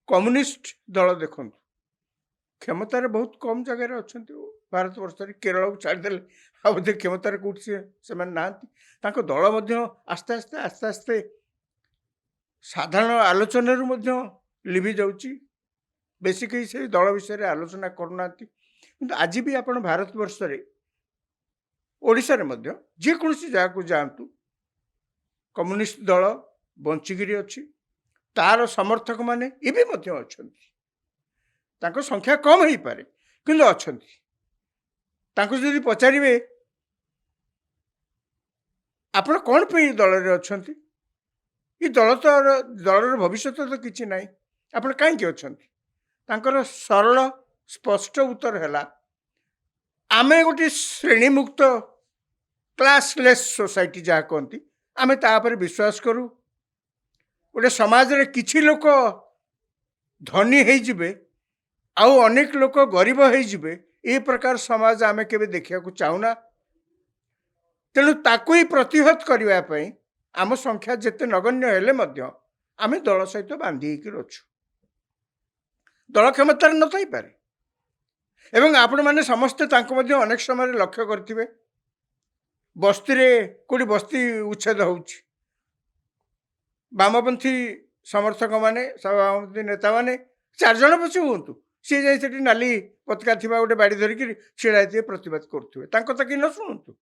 Communist दल देखो क्षमतार बहुत कम जगह अच्छा भारत वर्ष केरल को छाड़दे बोधे क्षमतार कौट से ना दल आस्ते आस्ते आस्ते आस्ते साधारण आलोचन लिभि जाऊँगी बेसी कहीं से दल विषय आलोचना करना कि आज भी आप भारत वर्ष ओडिशा रे जेकोसी जगह को जातु कम्युनिस्ट दल बंचिकी अच्छी तार समर्थक माने अच्छा संख्या कम हो पारे कि अच्छा जदि पचारे आप कौन पे दल में अच्छा ये दल तो दलर भविष्य तो किसी ना आप कहीं अच्छा सरल स्पष्ट उत्तर है आमे गोटे श्रेणी मुक्त क्लासलेस सोसाइटी जहाँ कहती आमे तापर विश्वास करूँ गोटे समाज रे किछि लोक धनी हो जिबे आउ अनेक लोक गरीब हो जिबे ए प्रकार समाज आमे केबे देखिया को चाहूना तेणु ताकू ही प्रतिहत करने आम संख्या जिते नगण्य हेले मध्य आमे दल सहित बांधी रचु दल क्षमतार न थई पारे एवं आपण माने समस्ते अनेक समय लक्ष्य करथिबे बस्ती रे कोडी बस्ती उच्छेद होउछि वामपंथी समर्थक माने वामपंथी नेता माने 4 जन पछे हुंतु सी जाई नाली पताका थिबा गोटे बाड़ी धरिकी छिड़ा प्रतिवाद करथुवे तांको त कि न शुणुतु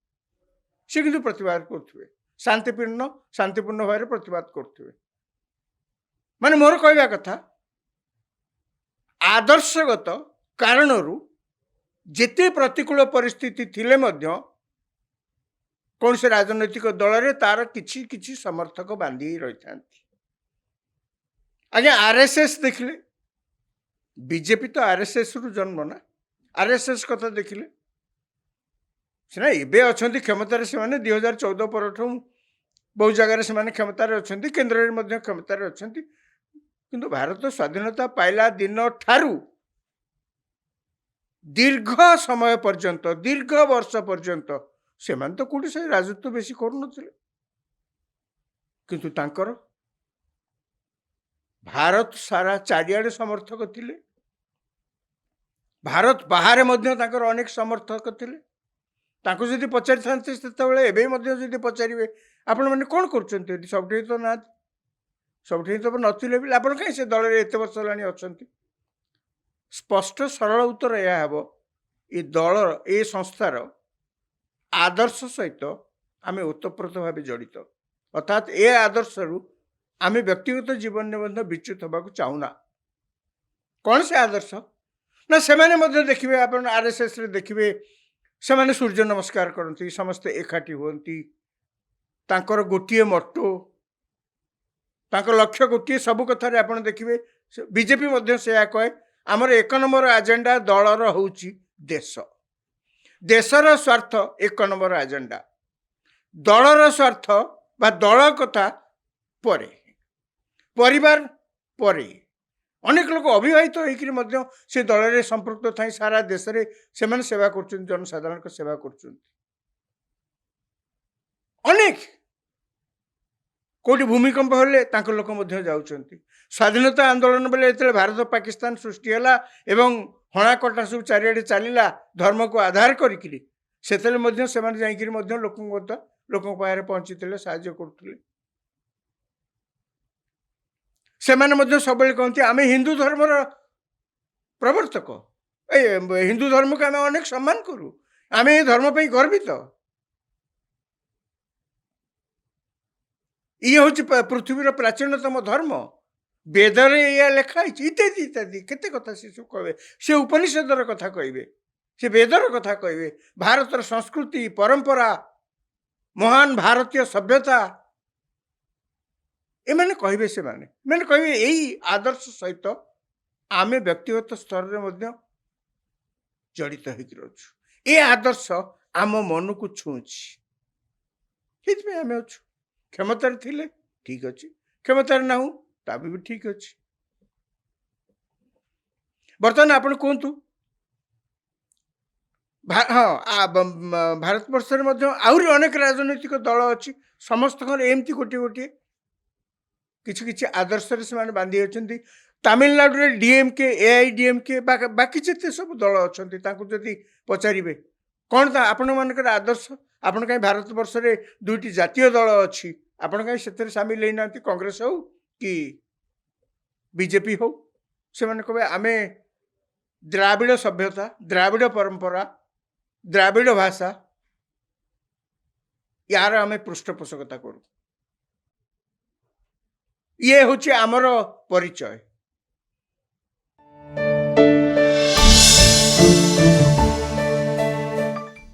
सी किंतु प्रतिवाद करथुवे शांतिपूर्ण भाव प्रतिवाद करथुवे माने मोर कहवा कथा आदर्शगत कारणरू जेते प्रतिकूल परिस्थिति थिले मध्य कौन से राजनैतिक दल रे तार किछि किछि समर्थक बांधी रही था आज्ञा आरएसएस देखले बीजेपी तो आरएसएस रु जन्म ना आरएसएस कथा देखले सीना एबे अछंती क्षमतार से माने 2014 पर बहु जगह से माने क्षमतार अछंती केंद्र रे मध्य क्षमतार अछंती किंतु भारत स्वाधीनता पाइला दिन ठारू दीर्घ समय पर्यंत दीर्घ वर्ष पर्यंत से तो कौटी से राजत्व बेसी करूँ किंतु तांकर भारत सारा चारिआडे समर्थक थिले भारत बाहर मध्य तांकर अनेक समर्थक थिले तांको जदि पचारि थांते सेतेबेले एबे मध्य जदि पचारिबे आपण माने कोन करचंती सबठी तो ना सबठी तो नथिले भी आपण कहीं से दल रे एते वर्ष लानी अछंती स्पष्ट सरल उत्तर यह हेबो ए दल ए संस्थार आदर्श सहित आमे ओतप्रोत भाव जड़ित अर्थात ए आदर्श रु आमे व्यक्तिगत जीवन में विच्युत होगा चाहूना कौन से आदर्श ना से माने देखिए आप आरएसएस रे देखिए से माने सूर्य नमस्कार करती समस्ते एकाठी हुंती तांकर गोटे मट्टो तांकर लक्ष्य गोटे सब कथार आप देखिए बीजेपी मध्य से कहे आमर 1 नंबर एजेंडा दलर होउची देश देशर स्वार्थ 1 नंबर एजेंडा दलर स्वार्थ बा दल कथा परे परिवार परे अनेक लोग अविवाहित होकर से दल में संपृक्त था सारा देश में से सेवा कर जनसाधारण को सेवा कर अनेक कोटी भूमिकंप हेले लोक जाउछंती स्वाधीनता आंदोलन बेले जो भारत पाकिस्तान सृष्टि है एवं हणाकटा सब चारिआडे चलला धर्म को आधार करी से लोक पाखे पहुंची साहाय्य करते से सब कहते आम हिंदू धर्मर प्रवर्तक हिंदू धर्म को आम अनेक सम्मान करूँ आम ये धर्म पर गर्वित ये हूँ पृथ्वीर प्राचीनतम धर्म वेदर या लिखाई इत्यादि इत्यादि केते कथा से सब कहे से उपनिषदर कथा कहे से वेदर कथा कहे भारतर संस्कृति परंपरा महान भारतीय सभ्यता एमाने कहे से माने कहे यही आदर्श सहित आमे व्यक्तिगत स्तर में जड़ित होछु ये आदर्श आम मन को छुँची आम अच्छु क्षमतार थिले ठीक अच्छे क्षमतार ना ता भी ठीक अच्छे बर्तमान आप कहतु हाँ भारत वर्ष आहरी अनेक राजनैतिक दल अच्छी समस्त एमती गोटे गोटे किसी किसी आदर्श से बांधी होती ତାମିଲନାଡୁରେ ଡିଏମ୍କେ ଏଆଇଡିଏମ୍କେ ବାକି ଯେତେ ସବୁ ଦଳ ଅଛନ୍ତି ତାଙ୍କୁ ଯଦି ପଚାରିବେ କ'ଣ ଆପଣମାନଙ୍କର ଆଦର୍ଶ, ଆପଣ କାହିଁ ଭାରତବର୍ଷରେ 2ଟି ଜାତୀୟ ଦଳ ଅଛି, ଆପଣ କାହିଁ ସେଥିରେ ସାମିଲ ହେଇନାହାନ୍ତି, କଂଗ୍ରେସ ହଉ କି ବିଜେପି ହଉ? ସେମାନେ କହିବେ ଆମେ ଦ୍ରାବିଡ଼ ସଭ୍ୟତା, ଦ୍ରାବିଡ଼ ପରମ୍ପରା, ଦ୍ରାବିଡ଼ ଭାଷା, ୟାର ଆମେ ପୃଷ୍ଠପୋଷକତା କରୁ, ଇଏ ହେଉଛି ଆମର ପରିଚୟ।